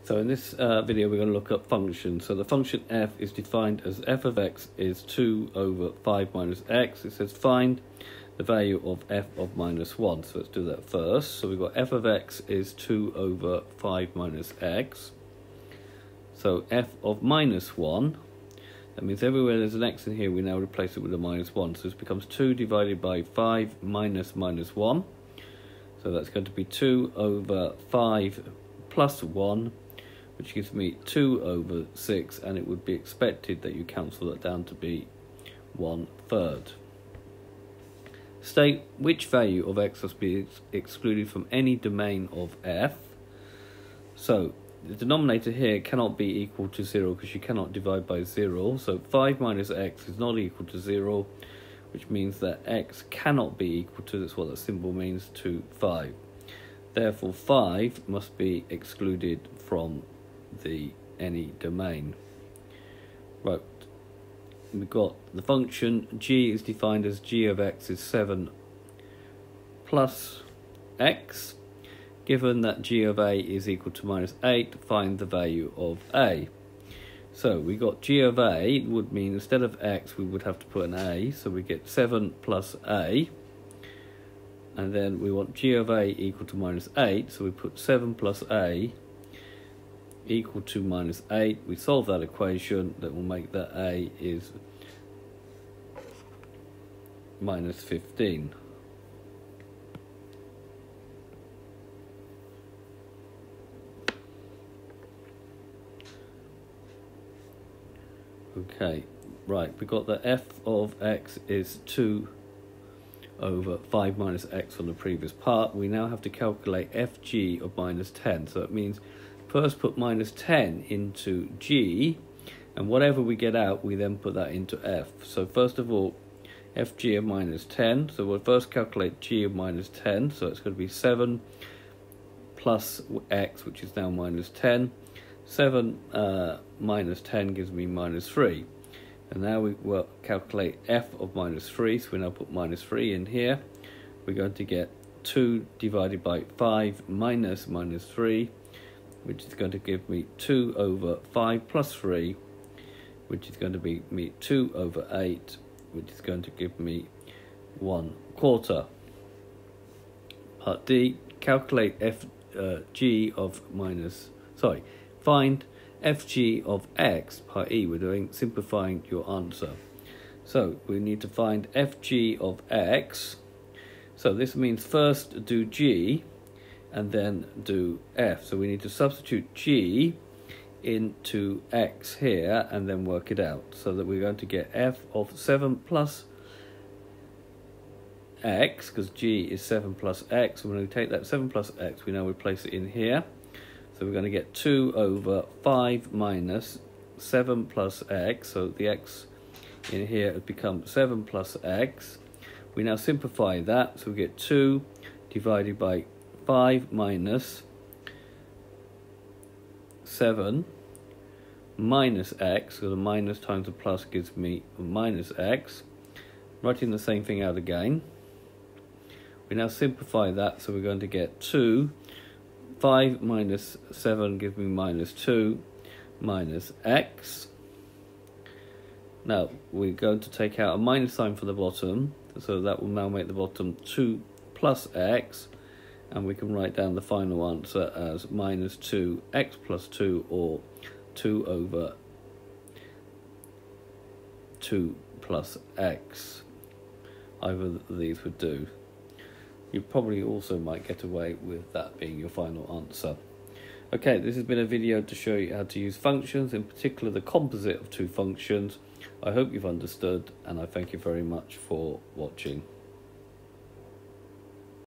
So in this video we're going to look at functions. So the function f is defined as f of x is 2 over 5 minus x. It says find the value of f of minus 1. So let's do that first. So we've got f of x is 2 over 5 minus x. So f of minus 1, that means everywhere there's an x in here we now replace it with a minus 1. So this becomes 2 divided by 5 minus minus 1. So that's going to be 2 over 5 plus 1, which gives me 2 over 6, and it would be expected that you cancel that down to be 1/3. State which value of x must be excluded from any domain of f. So the denominator here cannot be equal to 0 because you cannot divide by 0. So 5 minus x is not equal to 0, which means that x cannot be equal to, that's what that symbol means, to 5. Therefore 5 must be excluded from any domain. Right, we've got the function g is defined as g of x is 7 plus x. Given that g of a is equal to minus 8, find the value of a. So we got g of a would mean instead of x we would have to put an a, so we get 7 plus a, and then we want g of a equal to minus 8, so we put 7 plus a equal to minus 8. We solve that equation, that will make that a is minus 15. Okay, right, we got that f of x is 2 over 5 minus x on the previous part. We now have to calculate fg of minus 10. So it means first put minus 10 into g, and whatever we get out we then put that into f. So first of all, fg of minus 10, so we'll first calculate g of minus 10, so it's going to be 7 plus x, which is now minus 10. 7 minus 10 gives me minus 3. And now we will calculate f of minus 3, so we now put minus 3 in here. We're going to get 2 divided by 5 minus minus 3, which is going to give me 2 over 5 plus 3, which is going to be 2 over 8, which is going to give me 1/4. Part D, calculate find fg of x. Part E, we're doing simplifying your answer. So we need to find fg of x. So this means first do g and then do f. So we need to substitute g into x here and then work it out, so that we're going to get f of 7 plus x, because g is 7 plus x. So when we take that 7 plus x, we now replace it in here. So we're going to get 2 over 5 minus 7 plus x. So the x in here has become 7 plus x. We now simplify that, so we get 2 divided by 5 minus 7 minus x, so the minus times the plus gives me minus x. Writing the same thing out again. We now simplify that, so we're going to get 5 minus 7 gives me minus 2 minus x. Now we're going to take out a minus sign for the bottom, so that will now make the bottom 2 plus x, and we can write down the final answer as minus 2x plus 2, or 2 over 2 plus x. Either of these would do. You probably also might get away with that being your final answer. Okay, this has been a video to show you how to use functions, in particular the composite of two functions. I hope you've understood, and I thank you very much for watching.